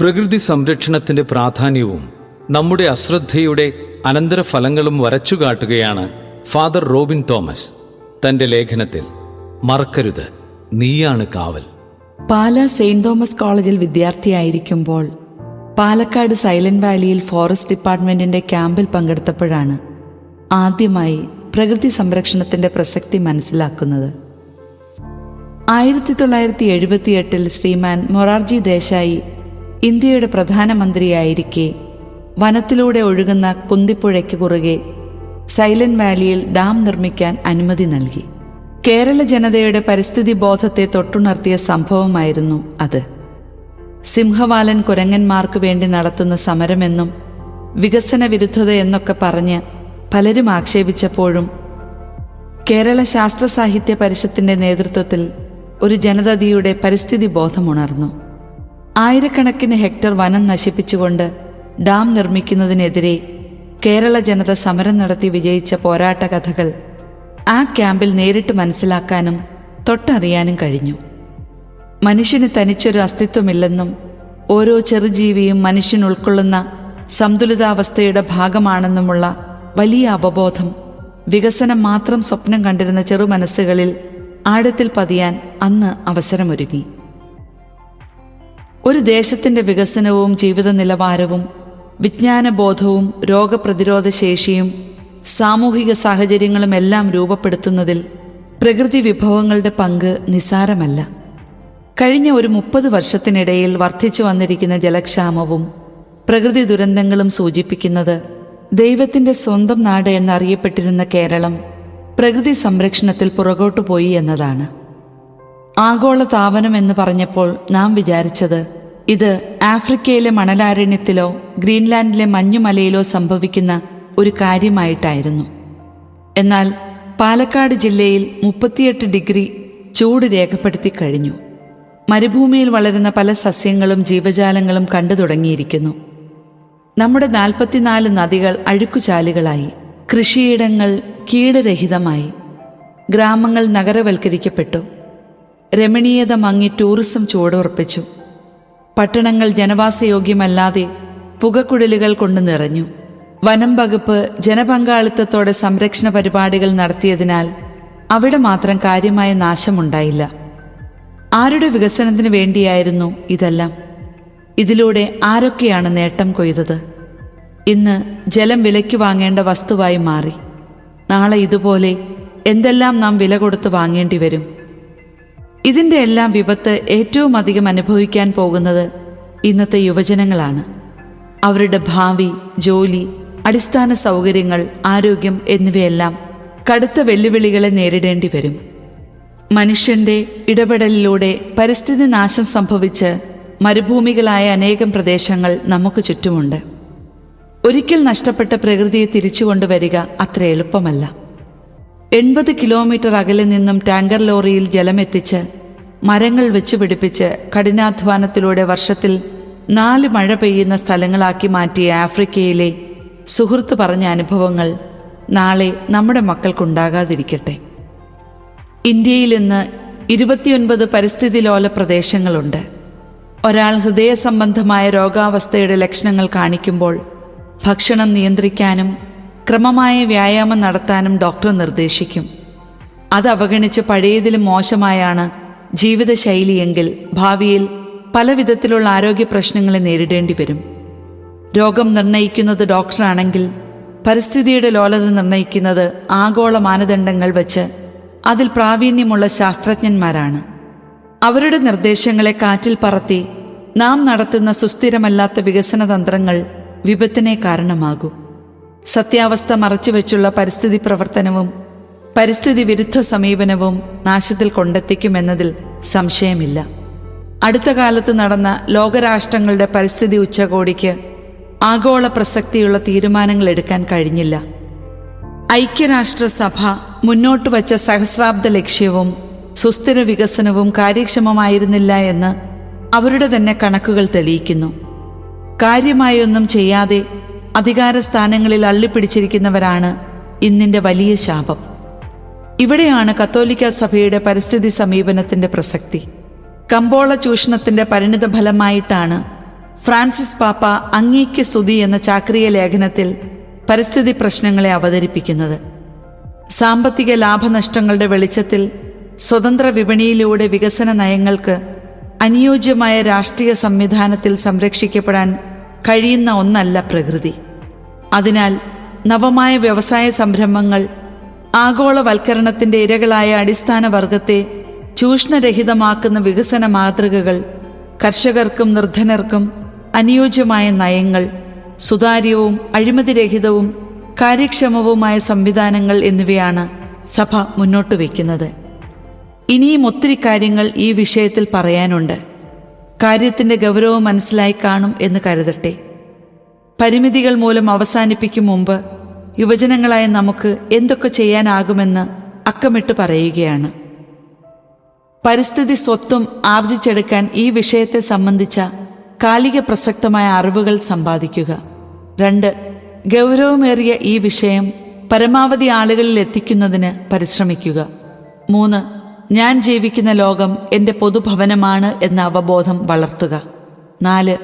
പ്രകൃതി സംരക്ഷണത്തിന്റെ പ്രാധാന്യവും നമ്മുടെ അശ്രദ്ധയുടെ അനന്തരഫലങ്ങളും വരച്ചുകാട്ടുകയാണ് ഫാദർ റോബിൻ തോമസ് തന്റെ ലേഖനത്തിൽ മറക്കരുത്, നീയാണ് കാവൽ. പാലാ സെയിന്റ് തോമസ് കോളേജിൽ വിദ്യാർത്ഥിയായിരിക്കുമ്പോൾ പാലക്കാട് സൈലന്റ് വാലിയിൽ ഫോറസ്റ്റ് ഡിപ്പാർട്ട്മെന്റിന്റെ ക്യാമ്പിൽ പങ്കെടുത്തപ്പോഴാണ് ആദ്യമായി പ്രകൃതി സംരക്ഷണത്തിന്റെ പ്രസക്തി മനസ്സിലാക്കുന്നത്. 1978 ശ്രീമാൻ മൊറാർജി ദേശായി ഇന്ത്യയുടെ പ്രധാനമന്ത്രിയായിരിക്കെ വനത്തിലൂടെ ഒഴുകുന്ന കുന്തിപ്പുഴയ്ക്ക് കുറുകെ സൈലന്റ് വാലിയിൽ ഡാം നിർമ്മിക്കാൻ അനുമതി നൽകി. കേരള ജനതയുടെ പരിസ്ഥിതി ബോധത്തെ തൊട്ടുണർത്തിയ സംഭവമായിരുന്നു അത്. സിംഹവാലൻ കുരങ്ങന്മാർക്ക് വേണ്ടി നടത്തുന്ന സമരമെന്നും വികസന വിരുദ്ധത എന്നൊക്കെ പറഞ്ഞ് പലരും ആക്ഷേപിച്ചപ്പോഴും കേരള ശാസ്ത്ര സാഹിത്യ പരിഷത്തിന്റെ നേതൃത്വത്തിൽ ഒരു ജനതയുടെ പരിസ്ഥിതി ബോധമുണർന്നു. ആയിരക്കണക്കിന് ഹെക്ടർ വനം നശിപ്പിച്ചുകൊണ്ട് ഡാം നിർമ്മിക്കുന്നതിനെതിരെ കേരള ജനത സമരം നടത്തി വിജയിച്ച പോരാട്ട കഥകൾ ആ ക്യാമ്പിൽ നേരിട്ട് മനസ്സിലാക്കാനും തൊട്ടറിയാനും കഴിഞ്ഞു. മനുഷ്യന് തനിച്ചൊരു അസ്തിത്വമില്ലെന്നും ഓരോ ചെറുജീവിയും മനുഷ്യൻ ഉൾക്കൊള്ളുന്ന സന്തുലിതാവസ്ഥയുടെ ഭാഗമാണെന്നുമുള്ള വലിയ അവബോധം വികസനം മാത്രം സ്വപ്നം കണ്ടിരുന്ന ചെറുമനസ്സുകളിൽ ആഴത്തിൽ പതിയാൻ അന്ന് അവസരമൊരുങ്ങി. ഒരു ദേശത്തിന്റെ വികസനവും ജീവിത നിലവാരവും വിജ്ഞാനബോധവും രോഗപ്രതിരോധ ശേഷിയും സാമൂഹിക സാഹചര്യങ്ങളും എല്ലാം രൂപപ്പെടുത്തുന്നതിൽ പ്രകൃതി വിഭവങ്ങളുടെ പങ്ക് നിസ്സാരമല്ല. കഴിഞ്ഞ ഒരു 30 വർഷത്തിനിടയിൽ വർദ്ധിച്ചു വന്നിരിക്കുന്ന ജലക്ഷാമവും പ്രകൃതി ദുരന്തങ്ങളും സൂചിപ്പിക്കുന്നത് ദൈവത്തിന്റെ സ്വന്തം നാട് എന്നറിയപ്പെട്ടിരുന്ന കേരളം പ്രകൃതി സംരക്ഷണത്തിൽ പുറകോട്ടു പോയി എന്നതാണ്. ആഗോള താപനം എന്ന് പറഞ്ഞപ്പോൾ നാം വിചാരിച്ചത് ഇത് ആഫ്രിക്കയിലെ മണലാരണ്യത്തിലോ ഗ്രീൻലാൻഡിലെ മഞ്ഞുമലയിലോ സംഭവിക്കുന്ന ഒരു കാര്യമായിട്ടായിരുന്നു. എന്നാൽ പാലക്കാട് ജില്ലയിൽ 38 ഡിഗ്രി ചൂട് രേഖപ്പെടുത്തി കഴിഞ്ഞു. മരുഭൂമിയിൽ വളരുന്ന പല സസ്യങ്ങളും ജീവജാലങ്ങളും കണ്ടു തുടങ്ങിയിരിക്കുന്നു. നമ്മുടെ 44 നദികൾ അഴുക്കുചാലുകളായി, കൃഷിയിടങ്ങൾ കീടരഹിതമായി, ഗ്രാമങ്ങൾ നഗരവൽക്കരിക്കപ്പെട്ടു, രമണീയത മങ്ങി ടൂറിസം ചുവടുറപ്പിച്ചു, പട്ടണങ്ങൾ ജനവാസയോഗ്യമല്ലാതെ പുകക്കുഴലുകൾ കൊണ്ട് നിറഞ്ഞു. വനം വകുപ്പ് ജനപങ്കാളിത്തത്തോടെ സംരക്ഷണ പരിപാടികൾ നടത്തിയതിനാൽ അവിടെ മാത്രം കാര്യമായ നാശമുണ്ടായില്ല. ആരുടെ വികസനത്തിന് വേണ്ടിയായിരുന്നു ഇതെല്ലാം? ഇതിലൂടെ ആരൊക്കെയാണ് നേട്ടം കൊയ്തത്? ഇന്ന് ജലം വിലയ്ക്ക് വാങ്ങേണ്ട വസ്തുവായി മാറി. നാളെ ഇതുപോലെ എന്തെല്ലാം നാം വില കൊടുത്ത് വാങ്ങേണ്ടി വരും. ഇതിൻ്റെ എല്ലാം വിപത്ത് ഏറ്റവും അധികം അനുഭവിക്കാൻ പോകുന്നത് ഇന്നത്തെ യുവജനങ്ങളാണ്. അവരുടെ ഭാവി, ജോലി, അടിസ്ഥാന സൗകര്യങ്ങൾ, ആരോഗ്യം എന്നിവയെല്ലാം കടുത്ത വെല്ലുവിളികളെ നേരിടേണ്ടി വരും. മനുഷ്യന്റെ ഇടപെടലിലൂടെ പരിസ്ഥിതി നാശം സംഭവിച്ച് മരുഭൂമികളായ അനേകം പ്രദേശങ്ങൾ നമുക്ക് ചുറ്റുമുണ്ട്. ഒരിക്കൽ നഷ്ടപ്പെട്ട പ്രകൃതിയെ തിരിച്ചുകൊണ്ടുവരിക അത്ര എളുപ്പമല്ല. 80 കിലോമീറ്റർ അകലെ നിന്നും ടാങ്കർ ലോറിയിൽ ജലമെത്തിച്ച് മരങ്ങൾ വെച്ചുപിടിപ്പിച്ച് കഠിനാധ്വാനത്തിലൂടെ വർഷത്തിൽ 4 മഴ പെയ്യുന്ന സ്ഥലങ്ങളാക്കി മാറ്റിയ ആഫ്രിക്കയിലെ സുഹൃത്ത് പറഞ്ഞ അനുഭവങ്ങൾ നാളെ നമ്മുടെ മക്കൾക്കുണ്ടാകാതിരിക്കട്ടെ. ഇന്ത്യയിൽ ഇന്ന് 29 പരിസ്ഥിതി ലോല പ്രദേശങ്ങളുണ്ട്. ഒരാൾ ഹൃദയ സംബന്ധമായ രോഗാവസ്ഥയുടെ ലക്ഷണങ്ങൾ കാണിക്കുമ്പോൾ ഭക്ഷണം നിയന്ത്രിക്കാനും ക്രമമായ വ്യായാമം നടത്താനും ഡോക്ടർ നിർദ്ദേശിക്കും. അത് അവഗണിച്ച് പഴയതിലും മോശമായാണ് ജീവിതശൈലിയെങ്കിൽ ഭാവിയിൽ പല വിധത്തിലുള്ള ആരോഗ്യ പ്രശ്നങ്ങളെ നേരിടേണ്ടി വരും. രോഗം നിർണയിക്കുന്നത് ഡോക്ടറാണെങ്കിൽ പരിസ്ഥിതിയുടെ ലോലത നിർണയിക്കുന്നത് ആഗോള മാനദണ്ഡങ്ങൾ വച്ച് അതിൽ പ്രാവീണ്യമുള്ള ശാസ്ത്രജ്ഞന്മാരാണ്. അവരുടെ നിർദ്ദേശങ്ങളെ കാറ്റിൽ പറത്തി നാം നടത്തുന്ന സുസ്ഥിരമല്ലാത്ത വികസന തന്ത്രങ്ങൾ വിപത്തിനെ കാരണമാകൂ. സത്യാവസ്ഥ മറച്ചുവെച്ചുള്ള പരിസ്ഥിതി പ്രവർത്തനവും പരിസ്ഥിതി വിരുദ്ധ സമീപനവും നാശത്തിൽ കൊണ്ടെത്തിക്കുമെന്നതിൽ സംശയമില്ല. അടുത്ത കാലത്ത് നടന്ന ലോകരാഷ്ട്രങ്ങളുടെ പരിസ്ഥിതി ഉച്ചകോടിക്ക് ആഗോള പ്രസക്തിയുള്ള തീരുമാനങ്ങൾ എടുക്കാൻ കഴിഞ്ഞില്ല. ഐക്യരാഷ്ട്രസഭ മുന്നോട്ട് വച്ച സഹസ്രാബ്ദ ലക്ഷ്യവും സുസ്ഥിര വികസനവും കാര്യക്ഷമമായിരുന്നില്ല എന്ന് അവരുടെ തന്നെ കണക്കുകൾ തെളിയിക്കുന്നു. കാര്യമായൊന്നും ചെയ്യാതെ അധികാരസ്ഥാനങ്ങളിൽ അള്ളിപ്പിടിച്ചിരിക്കുന്നവരാണ് ഇന്നിന്റെ വലിയ ശാപം. ഇവിടെയാണ് കത്തോലിക്ക സഭയുടെ പരിസ്ഥിതി സമീപനത്തിന്റെ പ്രസക്തി. കമ്പോള ചൂഷണത്തിന്റെ പരിണിത ഫലമായിട്ടാണ് ഫ്രാൻസിസ് പാപ്പ അങ്ങേക്ക് സ്തുതി എന്ന ചാക്രിക ലേഖനത്തിൽ പരിസ്ഥിതി പ്രശ്നങ്ങളെ അവതരിപ്പിക്കുന്നത്. സാമ്പത്തിക ലാഭനഷ്ടങ്ങളുടെ വെളിച്ചത്തിൽ സ്വതന്ത്ര വിപണിയിലൂടെ വികസന നയങ്ങൾക്ക് അനുയോജ്യമായ രാഷ്ട്രീയ സംവിധാനത്തിൽ സംരക്ഷിക്കപ്പെടാൻ കഴിയുന്ന ഒന്നല്ല പ്രകൃതി. അതിനാൽ നവമായ വ്യവസായ സംരംഭങ്ങൾ ആഗോളവൽക്കരണത്തിന്റെ ഇരകളായ അടിസ്ഥാന വർഗത്തെ ചൂഷണരഹിതമാക്കുന്ന വികസന മാതൃകകൾ, കർഷകർക്കും നിർധനർക്കും അനുയോജ്യമായ നയങ്ങൾ, സുതാര്യവും അഴിമതിരഹിതവും കാര്യക്ഷമവുമായ സംവിധാനങ്ങൾ എന്നിവയാണ് സഭ മുന്നോട്ട് വയ്ക്കുന്നത്. ഇനിയും ഒത്തിരി കാര്യങ്ങൾ ഈ വിഷയത്തിൽ പറയാനുണ്ട്. കാര്യത്തിന്റെ ഗൗരവം മനസ്സിലായി കാണും എന്ന് കരുതട്ടെ. പരിമിതികൾ മൂലം അവസാനിപ്പിക്കും മുമ്പ് യുവജനങ്ങളായ നമുക്ക് എന്തൊക്കെ ചെയ്യാനാകുമെന്ന് അക്കമിട്ട് പറയുകയാണ്. പരിസ്ഥിതി സ്വത്വം ആർജിച്ചെടുക്കാൻ ഈ വിഷയത്തെ സംബന്ധിച്ച കാലിക പ്രസക്തമായ അറിവുകൾ സമ്പാദിക്കുക. 2. ഗൗരവമേറിയ ഈ വിഷയം പരമാവധി ആളുകളിൽ എത്തിക്കുന്നതിന് പരിശ്രമിക്കുക. 3. ഞാൻ ജീവിക്കുന്ന ലോകം എൻ്റെ പൊതുഭവനമാണ് എന്ന അവബോധം വളർത്തുക. 4.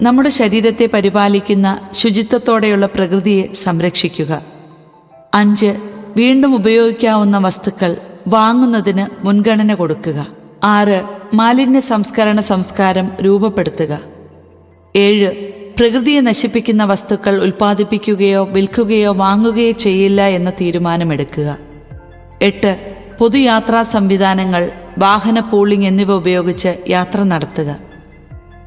നമ്മുടെ ശരീരത്തെ പരിപാലിക്കുന്ന ശുചിത്വത്തോടെയുള്ള പ്രകൃതിയെ സംരക്ഷിക്കുക. 5. വീണ്ടും ഉപയോഗിക്കാവുന്ന വസ്തുക്കൾ വാങ്ങുന്നതിന് മുൻഗണന കൊടുക്കുക. 6. മാലിന്യ സംസ്കാരം രൂപപ്പെടുത്തുക. 7. പ്രകൃതിയെ നശിപ്പിക്കുന്ന വസ്തുക്കൾ ഉൽപ്പാദിപ്പിക്കുകയോ വിൽക്കുകയോ വാങ്ങുകയോ ചെയ്യില്ല എന്ന തീരുമാനമെടുക്കുക. 8. പൊതുയാത്രാ സംവിധാനങ്ങൾ, വാഹന പൂളിംഗ് എന്നിവ ഉപയോഗിച്ച് യാത്ര നടത്തുക.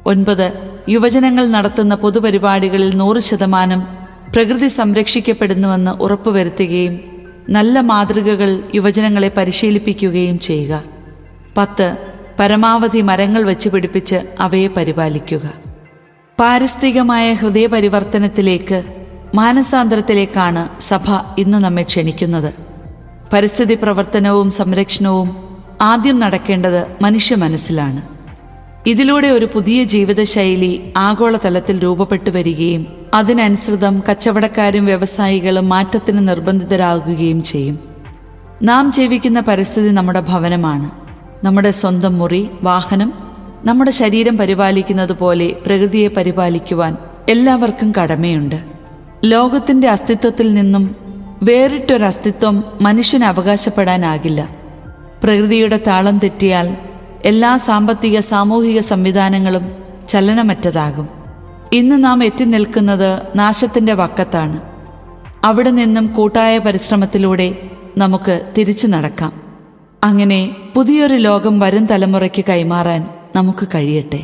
9. യുവജനങ്ങൾ നടത്തുന്ന പൊതുപരിപാടികളിൽ 100% പ്രകൃതി സംരക്ഷിക്കപ്പെടുന്നുവെന്ന് ഉറപ്പുവരുത്തുകയും നല്ല മാതൃകകൾ യുവജനങ്ങളെ പരിശീലിപ്പിക്കുകയും ചെയ്യുക. 10. പരമാവധി മരങ്ങൾ വെച്ച് പിടിപ്പിച്ച് അവയെ പരിപാലിക്കുക. പാരിസ്ഥിതികമായ ഹൃദയപരിവർത്തനത്തിലേക്ക്, മാനസാന്തരത്തിലേക്കാണ് സഭ ഇന്ന് നമ്മെ ക്ഷണിക്കുന്നത്. പരിസ്ഥിതി പ്രവർത്തനവും സംരക്ഷണവും ആദ്യം നടക്കേണ്ടത് മനുഷ്യ മനസ്സിലാണ്. ഇതിലൂടെ ഒരു പുതിയ ജീവിതശൈലി ആഗോളതലത്തിൽ രൂപപ്പെട്ടു വരികയും അതിനനുസൃതം കച്ചവടക്കാരും വ്യവസായികളും മാറ്റത്തിന് നിർബന്ധിതരാകുകയും ചെയ്യും. നാം ജീവിക്കുന്ന പരിസ്ഥിതി നമ്മുടെ ഭവനമാണ്. നമ്മുടെ സ്വന്തം മുറി, വാഹനം, നമ്മുടെ ശരീരം പരിപാലിക്കുന്നത് പോലെ പ്രകൃതിയെ പരിപാലിക്കുവാൻ എല്ലാവർക്കും കടമയുണ്ട്. ലോകത്തിന്റെ അസ്തിത്വത്തിൽ നിന്നും വേറിട്ടൊരസ്തിത്വം മനുഷ്യന് അവകാശപ്പെടാനാകില്ല. പ്രകൃതിയുടെ താളം തെറ്റിയാൽ എല്ലാ സാമ്പത്തിക സാമൂഹിക സംവിധാനങ്ങളും ചലനമറ്റതാകും. ഇന്ന് നാം എത്തി നിൽക്കുന്നത് നാശത്തിന്റെ വക്കത്താണ്. അവിടെ നിന്നും കൂട്ടായ പരിശ്രമത്തിലൂടെ നമുക്ക് തിരിച്ചു നടക്കാം. അങ്ങനെ പുതിയൊരു ലോകം വരും തലമുറയ്ക്ക് കൈമാറാൻ നമുക്ക് കഴിയട്ടെ.